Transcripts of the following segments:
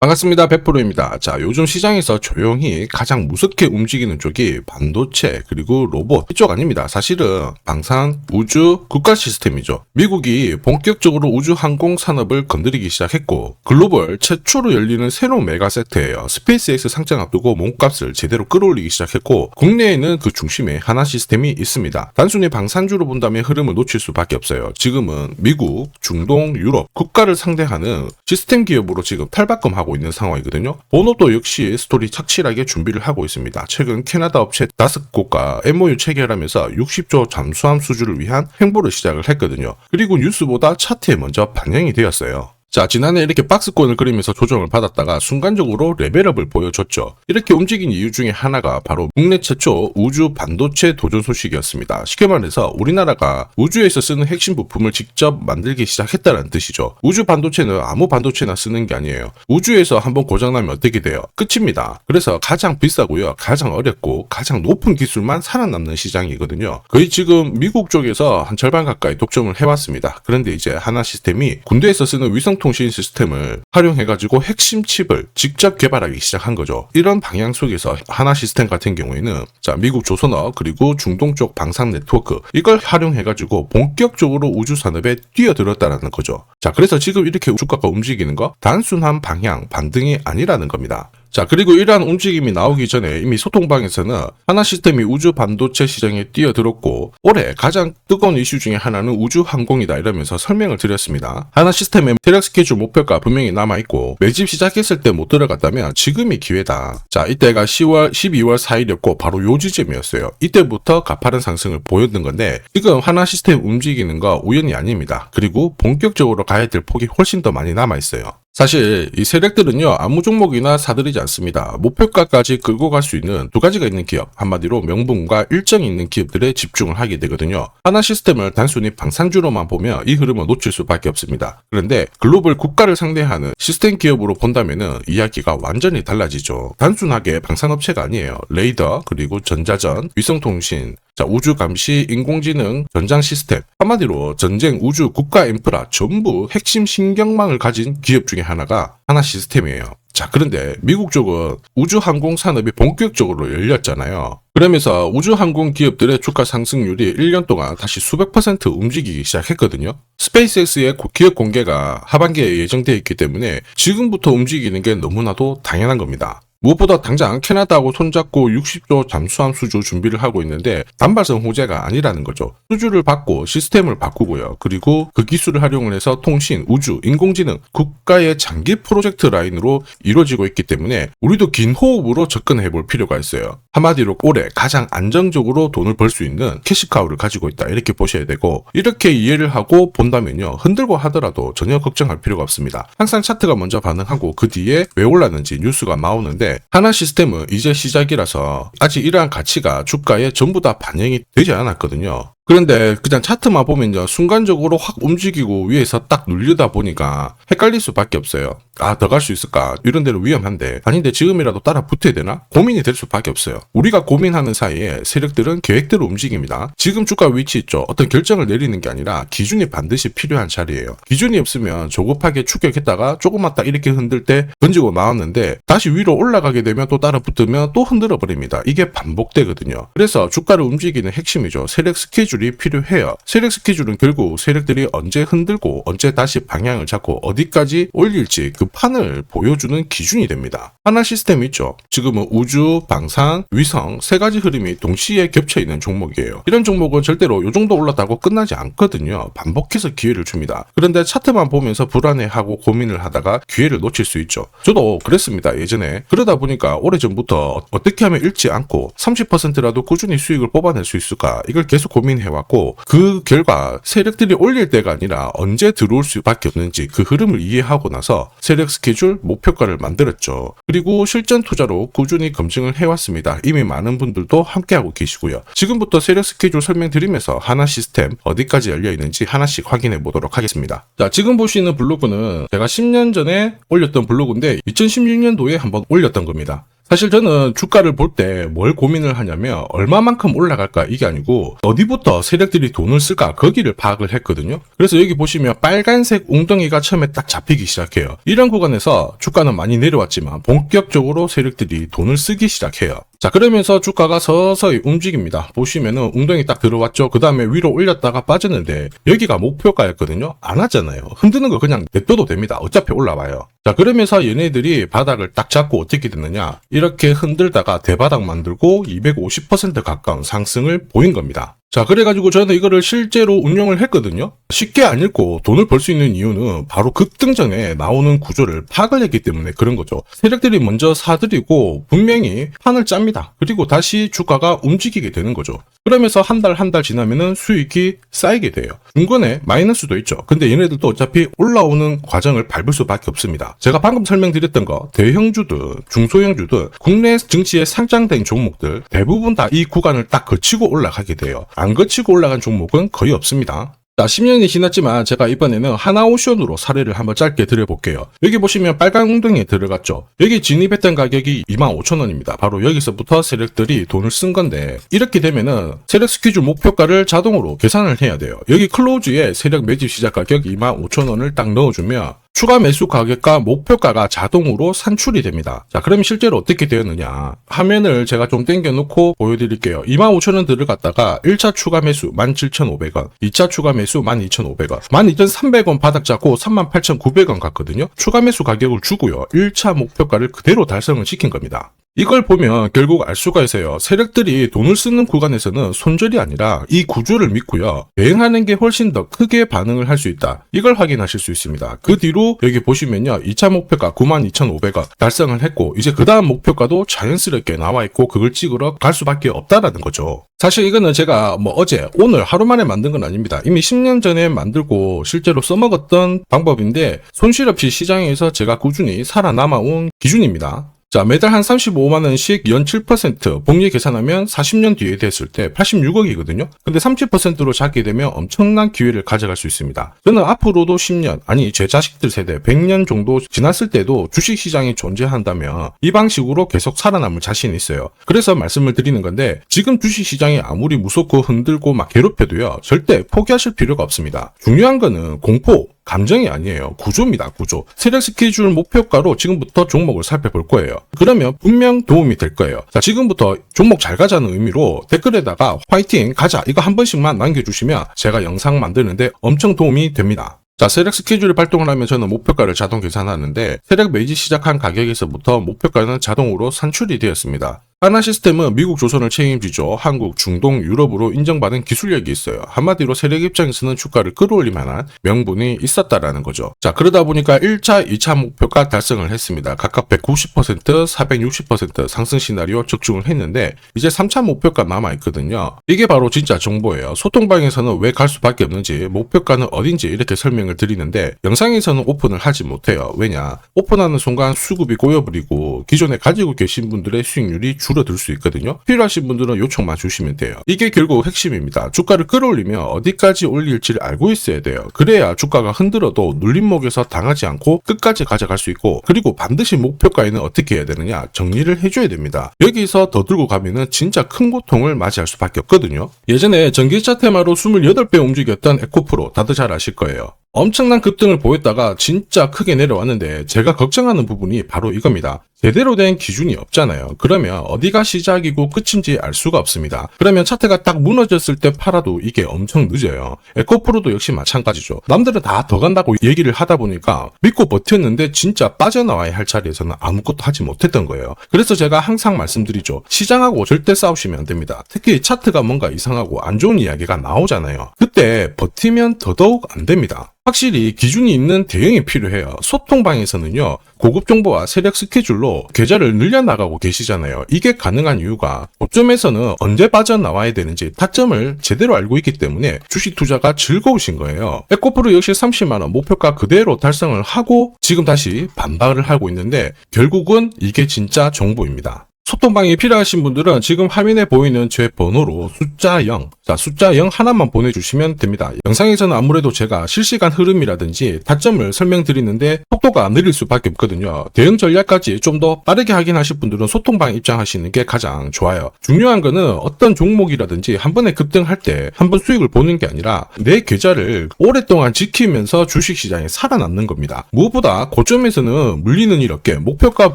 반갑습니다. 100%입니다. 자, 요즘 시장에서 조용히 가장 무섭게 움직이는 쪽이 반도체 그리고 로봇 이쪽 아닙니다. 사실은 방산, 우주, 국가 시스템이죠. 미국이 본격적으로 우주 항공 산업을 건드리기 시작했고 글로벌 최초로 열리는 새로운 메가섹터예요. 스페이스X 상장 앞두고 몸값을 제대로 끌어올리기 시작했고 국내에는 그 중심에 하나 시스템이 있습니다. 단순히 방산주로 본다면 흐름을 놓칠 수밖에 없어요. 지금은 미국, 중동, 유럽 국가를 상대하는 시스템 기업으로 지금 탈바꿈하고 있는 상황이거든요. 보노도 역시 스토리 착실하게 준비를 하고 있습니다. 최근 캐나다 업체 5곳과 MOU 체결하면서 60조 잠수함 수주를 위한 행보를 시작을 했거든요. 그리고 뉴스보다 차트에 먼저 반영이 되었어요. 자, 지난해 이렇게 박스권을 그리면서 조정을 받았다가 순간적으로 레벨업을 보여줬죠. 이렇게 움직인 이유 중에 하나가 바로 국내 최초 우주 반도체 도전 소식이었습니다. 쉽게 말해서 우리나라가 우주에서 쓰는 핵심 부품을 직접 만들기 시작했다는 뜻이죠. 우주 반도체는 아무 반도체나 쓰는 게 아니에요. 우주에서 한번 고장나면 어떻게 돼요? 끝입니다. 그래서 가장 비싸고요. 가장 어렵고 가장 높은 기술만 살아남는 시장이거든요. 거의 지금 미국 쪽에서 한 절반 가까이 독점을 해왔습니다. 그런데 이제 하나 시스템이 군대에서 쓰는 위성통신 시스템을 활용해가지고 핵심 칩을 직접 개발하기 시작한 거죠. 이런 방향 속에서 하나 시스템 같은 경우에는 자, 미국 조선업 그리고 중동 쪽 방산 네트워크 이걸 활용해가지고 본격적으로 우주 산업에 뛰어들었다는 거죠. 자, 그래서 지금 이렇게 주가가 움직이는 거 단순한 방향, 반등이 아니라는 겁니다. 자, 그리고 이러한 움직임이 나오기 전에 이미 소통방에서는 하나 시스템이 우주 반도체 시장에 뛰어들었고 올해 가장 뜨거운 이슈 중에 하나는 우주 항공이다 이러면서 설명을 드렸습니다. 하나 시스템의 대략 스케줄 목표가 분명히 남아있고 매집 시작했을 때 못 들어갔다면 지금이 기회다. 자, 이때가 12월 4일이었고 바로 요 지점이었어요. 이때부터 가파른 상승을 보였던 건데 지금 하나 시스템 움직이는 거 우연이 아닙니다. 그리고 본격적으로 가야 될 폭이 훨씬 더 많이 남아있어요. 사실 이 세력들은요 아무 종목이나 사들이지 않습니다. 목표가까지 끌고 갈 수 있는 두 가지가 있는 기업, 한마디로 명분과 일정이 있는 기업들에 집중을 하게 되거든요. 하나 시스템을 단순히 방산주로만 보면 이 흐름을 놓칠 수밖에 없습니다. 그런데 글로벌 국가를 상대하는 시스템 기업으로 본다면은 이야기가 완전히 달라지죠. 단순하게 방산업체가 아니에요. 레이더, 그리고 전자전, 위성통신, 자, 우주 감시, 인공지능, 전장 시스템, 한마디로 전쟁, 우주, 국가 인프라 전부 핵심 신경망을 가진 기업 중에 하나가 하나 시스템이에요. 자, 그런데 미국 쪽은 우주 항공 산업이 본격적으로 열렸잖아요. 그러면서 우주 항공 기업들의 주가 상승률이 1년 동안 다시 수백 % 움직이기 시작했거든요. 스페이스X의 기업 공개가 하반기에 예정되어 있기 때문에 지금부터 움직이는 게 너무나도 당연한 겁니다. 무엇보다 당장 캐나다하고 손잡고 60조 잠수함 수주 준비를 하고 있는데 단발성 호재가 아니라는 거죠. 수주를 받고 시스템을 바꾸고요. 그리고 그 기술을 활용을 해서 통신, 우주, 인공지능, 국가의 장기 프로젝트 라인으로 이루어지고 있기 때문에 우리도 긴 호흡으로 접근해 볼 필요가 있어요. 한마디로 올해 가장 안정적으로 돈을 벌 수 있는 캐시카우를 가지고 있다 이렇게 보셔야 되고 이렇게 이해를 하고 본다면요. 흔들고 하더라도 전혀 걱정할 필요가 없습니다. 항상 차트가 먼저 반응하고 그 뒤에 왜 올랐는지 뉴스가 나오는데 하나 시스템은 이제 시작이라서 아직 이러한 가치가 주가에 전부 다 반영이 되지 않았거든요. 그런데 그냥 차트만 보면요 순간적으로 확 움직이고 위에서 딱 눌리다 보니까 헷갈릴 수밖에 없어요. 아, 더 갈 수 있을까? 이런 데는 위험한데 아닌데 지금이라도 따라 붙어야 되나? 고민이 될 수밖에 없어요. 우리가 고민하는 사이에 세력들은 계획대로 움직입니다. 지금 주가 위치 있죠. 어떤 결정을 내리는 게 아니라 기준이 반드시 필요한 자리예요. 기준이 없으면 조급하게 추격했다가 조금만 딱 이렇게 흔들 때 던지고 나왔는데 다시 위로 올라가게 되면 또 따라 붙으면 또 흔들어 버립니다. 이게 반복되거든요. 그래서 주가를 움직이는 핵심이죠. 세력 스케줄이 필요해요. 세력 스케줄은 결국 세력들이 언제 흔들고 언제 다시 방향을 잡고 어디까지 올릴지 그 판을 보여주는 기준이 됩니다. 하나 시스템 있죠. 지금은 우주, 방산, 위성 세 가지 흐름이 동시에 겹쳐 있는 종목이에요. 이런 종목은 절대로 이 정도 올랐다고 끝나지 않거든요. 반복해서 기회를 줍니다. 그런데 차트만 보면서 불안해하고 고민을 하다가 기회를 놓칠 수 있죠. 저도 그랬습니다. 예전에. 그러다 보니까 오래전부터 어떻게 하면 잃지 않고 30%라도 꾸준히 수익을 뽑아낼 수 있을까 이걸 계속 고민해왔고 그 결과 세력들이 올릴 때가 아니라 언제 들어올 수밖에 없는지 그 흐름을 이해하고 나서 세력 스케줄 목표가를 만들었죠. 그리고 실전 투자로 꾸준히 검증을 해왔습니다. 이미 많은 분들도 함께하고 계시고요. 지금부터 세력 스케줄 설명드리면서 하나 시스템 어디까지 열려 있는지 하나씩 확인해 보도록 하겠습니다. 자, 지금 보시는 블로그는 제가 10년 전에 올렸던 블로그인데 2016년도에 한번 올렸던 겁니다. 사실 저는 주가를 볼 때 뭘 고민을 하냐면 얼마만큼 올라갈까 이게 아니고 어디부터 세력들이 돈을 쓸까 거기를 파악을 했거든요. 그래서 여기 보시면 빨간색 웅덩이가 처음에 딱 잡히기 시작해요. 이런 구간에서 주가는 많이 내려왔지만 본격적으로 세력들이 돈을 쓰기 시작해요. 자, 그러면서 주가가 서서히 움직입니다. 보시면은 웅덩이 딱 들어왔죠. 그 다음에 위로 올렸다가 빠졌는데 여기가 목표가였거든요. 안 하잖아요. 흔드는 거 그냥 냅둬도 됩니다. 어차피 올라와요. 자, 그러면서 얘네들이 바닥을 딱 잡고 어떻게 됐느냐, 이렇게 흔들다가 대바닥 만들고 250% 가까운 상승을 보인 겁니다. 자, 그래가지고 저는 이거를 실제로 운용을 했거든요. 쉽게 안 읽고 돈을 벌 수 있는 이유는 바로 급등전에 나오는 구조를 파악을 했기 때문에 그런 거죠. 세력들이 먼저 사들이고 분명히 판을 짭니다. 그리고 다시 주가가 움직이게 되는 거죠. 그러면서 한 달 지나면은 수익이 쌓이게 돼요. 중간에 마이너스도 있죠. 근데 얘네들도 어차피 올라오는 과정을 밟을 수밖에 없습니다. 제가 방금 설명드렸던 거, 대형주들, 중소형주들, 국내 증시에 상장된 종목들 대부분 다 이 구간을 딱 거치고 올라가게 돼요. 안 거치고 올라간 종목은 거의 없습니다. 자, 10년이 지났지만 제가 이번에는 하나오션으로 사례를 한번 짧게 드려볼게요. 여기 보시면 빨간 웅덩이에 들어갔죠. 여기 진입했던 가격이 25,000원입니다. 바로 여기서부터 세력들이 돈을 쓴 건데, 이렇게 되면은 세력 스퀴줄 목표가를 자동으로 계산을 해야 돼요. 여기 클로즈에 세력 매집 시작 가격 25,000원을 딱 넣어주면 추가 매수 가격과 목표가가 자동으로 산출이 됩니다. 자, 그럼 실제로 어떻게 되었느냐, 화면을 제가 좀 당겨놓고 보여드릴게요. 25,000원 들어갔다가 1차 추가 매수 17,500원, 2차 추가 매수 12,500원, 12,300원 바닥 잡고 38,900원 갔거든요. 추가 매수 가격을 주고요, 1차 목표가를 그대로 달성을 시킨 겁니다. 이걸 보면 결국 알 수가 있어요. 세력들이 돈을 쓰는 구간에서는 손절이 아니라 이 구조를 믿고요, 대응하는 게 훨씬 더 크게 반응을 할 수 있다. 이걸 확인하실 수 있습니다. 그 뒤로 여기 보시면요, 2차 목표가 92,500원 달성을 했고, 이제 그 다음 목표가도 자연스럽게 나와 있고 그걸 찍으러 갈 수밖에 없다라는 거죠. 사실 이거는 제가 어제, 오늘 하루 만에 만든 건 아닙니다. 이미 10년 전에 만들고 실제로 써먹었던 방법인데 손실 없이 시장에서 제가 꾸준히 살아남아온 기준입니다. 자, 매달 한 35만원씩 연 7% 복리 계산하면 40년 뒤에 됐을 때 86억이거든요. 근데 30%로 잡게 되면 엄청난 기회를 가져갈 수 있습니다. 저는 앞으로도 10년, 아니 제 자식들 세대 100년 정도 지났을 때도 주식시장이 존재한다면 이 방식으로 계속 살아남을 자신이 있어요. 그래서 말씀을 드리는 건데, 지금 주식시장이 아무리 무섭고 흔들고 막 괴롭혀도요, 절대 포기하실 필요가 없습니다. 중요한 거는 공포, 감정이 아니에요. 구조입니다. 구조. 세력 스케줄 목표가로 지금부터 종목을 살펴볼 거예요. 그러면 분명 도움이 될 거예요. 자, 지금부터 종목 잘 가자는 의미로 댓글에다가 화이팅 가자 이거 한 번씩만 남겨주시면 제가 영상 만드는데 엄청 도움이 됩니다. 자, 세력 스케줄이 발동을 하면 저는 목표가를 자동 계산하는데, 세력 매집 시작한 가격에서부터 목표가는 자동으로 산출이 되었습니다. 하나 시스템은 미국 조선을 책임지죠. 한국, 중동, 유럽으로 인정받은 기술력이 있어요. 한마디로 세력 입장에서는 주가를 끌어올릴 만한 명분이 있었다라는 거죠. 자, 그러다 보니까 1차, 2차 목표가 달성을 했습니다. 각각 190%, 460% 상승 시나리오 적중을 했는데, 이제 3차 목표가 남아있거든요. 이게 바로 진짜 정보예요. 소통방에서는 왜 갈 수밖에 없는지, 목표가는 어딘지 이렇게 설명을 드리는데, 영상에서는 오픈을 하지 못해요. 왜냐? 오픈하는 순간 수급이 고여버리고 기존에 가지고 계신 분들의 수익률이 줄어들 수 있거든요. 필요하신 분들은 요청만 주시면 돼요. 이게 결국 핵심입니다. 주가를 끌어올리면 어디까지 올릴지를 알고 있어야 돼요. 그래야 주가가 흔들어도 눌림목에서 당하지 않고 끝까지 가져갈 수 있고, 그리고 반드시 목표가에는 어떻게 해야 되느냐, 정리를 해줘야 됩니다. 여기서 더 들고 가면은 진짜 큰 고통을 맞이할 수밖에 없거든요. 예전에 전기차 테마로 28배 움직였던 에코프로 다들 잘 아실 거예요. 엄청난 급등을 보였다가 진짜 크게 내려왔는데, 제가 걱정하는 부분이 바로 이겁니다. 제대로 된 기준이 없잖아요. 그러면 어디가 시작이고 끝인지 알 수가 없습니다. 그러면 차트가 딱 무너졌을 때 팔아도 이게 엄청 늦어요. 에코프로도 역시 마찬가지죠. 남들은 다 더 간다고 얘기를 하다 보니까 믿고 버텼는데 진짜 빠져나와야 할 자리에서는 아무것도 하지 못했던 거예요. 그래서 제가 항상 말씀드리죠. 시장하고 절대 싸우시면 안 됩니다. 특히 차트가 뭔가 이상하고 안 좋은 이야기가 나오잖아요. 그때 버티면 더더욱 안 됩니다. 확실히 기준이 있는 대응이 필요해요. 소통방에서는요, 고급 정보와 세력 스케줄로 계좌를 늘려나가고 계시잖아요. 이게 가능한 이유가 고점에서는 언제 빠져나와야 되는지 타점을 제대로 알고 있기 때문에 주식 투자가 즐거우신 거예요. 에코프로 역시 30만원 목표가 그대로 달성을 하고 지금 다시 반발을 하고 있는데, 결국은 이게 진짜 정보입니다. 소통방이 필요하신 분들은 지금 화면에 보이는 제 번호로 숫자 0, 자, 숫자 0 하나만 보내주시면 됩니다. 영상에서는 아무래도 제가 실시간 흐름이라든지 타점을 설명드리는데 속도가 느릴 수밖에 없거든요. 대응 전략까지 좀 더 빠르게 하긴 하실 분들은 소통방에 입장하시는 게 가장 좋아요. 중요한 거는 어떤 종목이라든지 한 번에 급등할 때 한 번 수익을 보는 게 아니라 내 계좌를 오랫동안 지키면서 주식시장에 살아남는 겁니다. 무엇보다 고점에서는 물리는 이렇게 목표가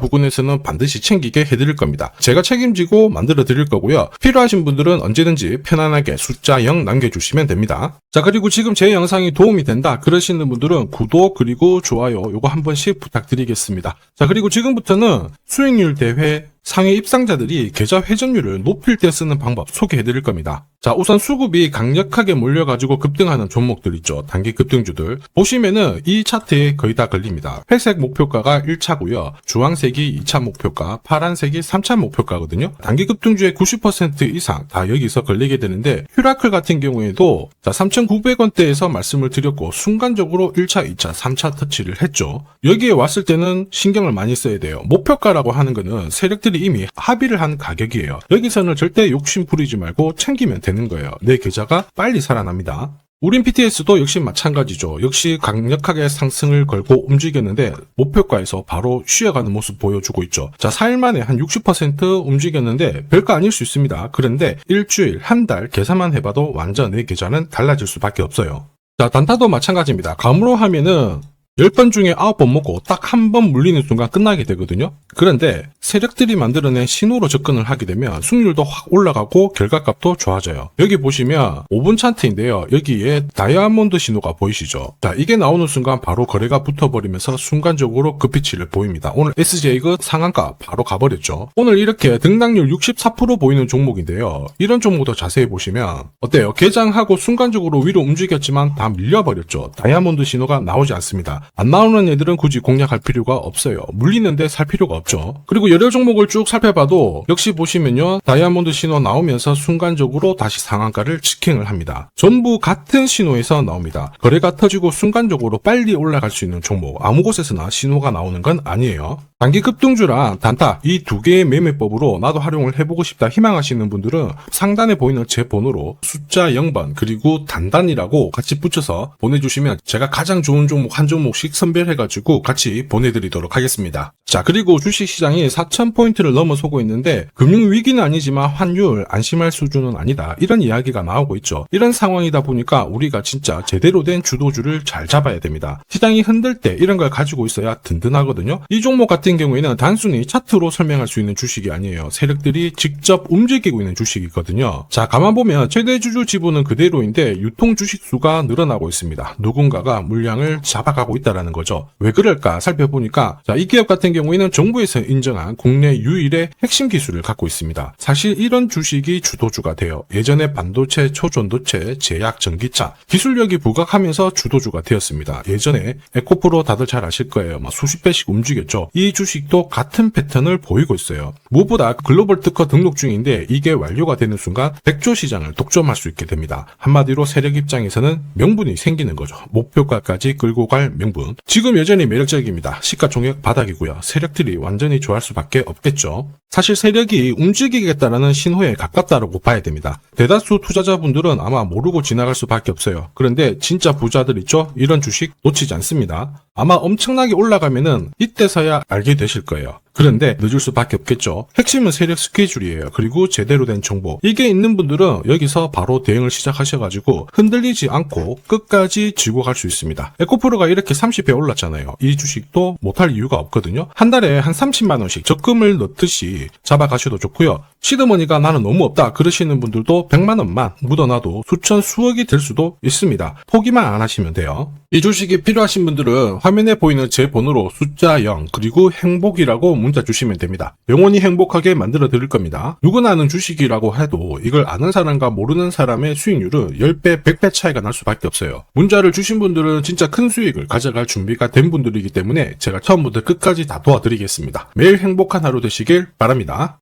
부근에서는 반드시 챙기게 해드릴 겁니다. 제가 책임지고 만들어 드릴 거고요. 필요하신 분들은 언제든지 편안하게 숫자 0 남겨주시면 됩니다. 자, 그리고 지금 제 영상이 도움이 된다 그러시는 분들은 구독 그리고 좋아요 요거 한 번씩 부탁드리겠습니다. 자, 그리고 지금부터는 수익률 대회 상위 입상자들이 계좌 회전율을 높일 때 쓰는 방법 소개해드릴 겁니다. 자, 우선 수급이 강력하게 몰려가지고 급등하는 종목들 있죠. 단기 급등주들. 보시면은 이 차트에 거의 다 걸립니다. 회색 목표가가 1차고요. 주황색이 2차 목표가, 파란색이 3차 목표가거든요. 단기 급등주의 90% 이상 다 여기서 걸리게 되는데 휴라클 같은 경우에도 자 3,900원대에서 말씀을 드렸고 순간적으로 1차, 2차, 3차 터치를 했죠. 여기에 왔을 때는 신경을 많이 써야 돼요. 목표가라고 하는 거는 세력들이 이미 합의를 한 가격이에요. 여기서는 절대 욕심 부리지 말고 챙기면 되는 거예요. 내 계좌가 빨리 살아납니다. 우린 PTS도 역시 마찬가지죠. 역시 강력하게 상승을 걸고 움직였는데 목표가에서 바로 쉬어가는 모습 보여주고 있죠. 자, 4일 만에 한 60% 움직였는데 별거 아닐 수 있습니다. 그런데 일주일, 한 달 계산만 해봐도 완전 내 계좌는 달라질 수밖에 없어요. 자, 단타도 마찬가지입니다. 감으로 하면은 10번 중에 9번 먹고 딱 한 번 물리는 순간 끝나게 되거든요. 그런데 세력들이 만들어낸 신호로 접근을 하게 되면 승률도 확 올라가고 결과값도 좋아져요. 여기 보시면 5분 차트인데요. 여기에 다이아몬드 신호가 보이시죠? 자, 이게 나오는 순간 바로 거래가 붙어버리면서 순간적으로 급피치를 보입니다. 오늘 SJ가 상한가 바로 가버렸죠. 오늘 이렇게 등락률 64% 보이는 종목인데요. 이런 종목도 자세히 보시면 어때요? 개장하고 순간적으로 위로 움직였지만 다 밀려버렸죠. 다이아몬드 신호가 나오지 않습니다. 안 나오는 애들은 굳이 공략할 필요가 없어요. 물리는데 살 필요가 없죠. 그리고 여러 종목을 쭉 살펴봐도 역시 보시면요. 다이아몬드 신호 나오면서 순간적으로 다시 상한가를 직행을 합니다. 전부 같은 신호에서 나옵니다. 거래가 터지고 순간적으로 빨리 올라갈 수 있는 종목. 아무 곳에서나 신호가 나오는 건 아니에요. 단기 급등주랑 단타 이 두 개의 매매법으로 나도 활용을 해보고 싶다 희망하시는 분들은 상단에 보이는 제 번호로 숫자 0번 그리고 단단이라고 같이 붙여서 보내주시면 제가 가장 좋은 종목 한 종목씩 선별해가지고 같이 보내드리도록 하겠습니다. 자, 그리고 주식시장이 4,000포인트를 넘어서고 있는데 금융위기는 아니지만 환율 안심할 수준은 아니다. 이런 이야기가 나오고 있죠. 이런 상황이다 보니까 우리가 진짜 제대로 된 주도주를 잘 잡아야 됩니다. 시장이 흔들 때 이런 걸 가지고 있어야 든든하거든요. 이 종목 같은 경우에는 단순히 차트로 설명할 수 있는 주식이 아니에요. 세력들이 직접 움직이고 있는 주식이거든요. 자, 가만 보면 최대 주주 지분은 그대로인데 유통 주식 수가 늘어나고 있습니다. 누군가가 물량을 잡아가고 있다라는 거죠. 왜 그럴까 살펴보니까 자, 이 기업 같은 경우에는 정부에서 인정한 국내 유일의 핵심 기술을 갖고 있습니다. 사실 이런 주식이 주도주가 돼요. 예전에 반도체, 초전도체, 제약, 전기차 기술력이 부각하면서 주도주가 되었습니다. 예전에 에코프로 다들 잘 아실 거예요. 수십 배씩 움직였죠. 이 주식도 같은 패턴을 보이고 있어요. 무엇보다 글로벌 특허 등록 중인데 이게 완료가 되는 순간 100조 시장을 독점할 수 있게 됩니다. 한마디로 세력 입장에서는 명분이 생기는 거죠. 목표가까지 끌고 갈 명분. 지금 여전히 매력적입니다. 시가총액 바닥이고요. 세력들이 완전히 좋아할 수밖에 없겠죠. 사실 세력이 움직이겠다라는 신호에 가깝다라고 봐야 됩니다. 대다수 투자자분들은 아마 모르고 지나갈 수밖에 없어요. 그런데 진짜 부자들 있죠? 이런 주식 놓치지 않습니다. 아마 엄청나게 올라가면은 이때서야 알게 되실 거예요. 그런데 늦을 수밖에 없겠죠. 핵심은 세력 스케줄이에요. 그리고 제대로 된 정보. 이게 있는 분들은 여기서 바로 대응을 시작하셔가지고 흔들리지 않고 끝까지 쥐고 갈 수 있습니다. 에코프로가 이렇게 30배 올랐잖아요. 이 주식도 못할 이유가 없거든요. 한 달에 한 30만 원씩 적금을 넣듯이 잡아가셔도 좋고요. 시드머니가 나는 너무 없다 그러시는 분들도 100만 원만 묻어놔도 수천 수억이 될 수도 있습니다. 포기만 안 하시면 돼요. 이 주식이 필요하신 분들은 화면에 보이는 제 번호로 숫자 0 그리고 행복이라고 문자 주시면 됩니다. 영원히 행복하게 만들어 드릴 겁니다. 누구나 아는 주식이라고 해도 이걸 아는 사람과 모르는 사람의 수익률은 10배, 100배 차이가 날 수밖에 없어요. 문자를 주신 분들은 진짜 큰 수익을 가져갈 준비가 된 분들이기 때문에 제가 처음부터 끝까지 다 도와드리겠습니다. 매일 행복한 하루 되시길 바랍니다.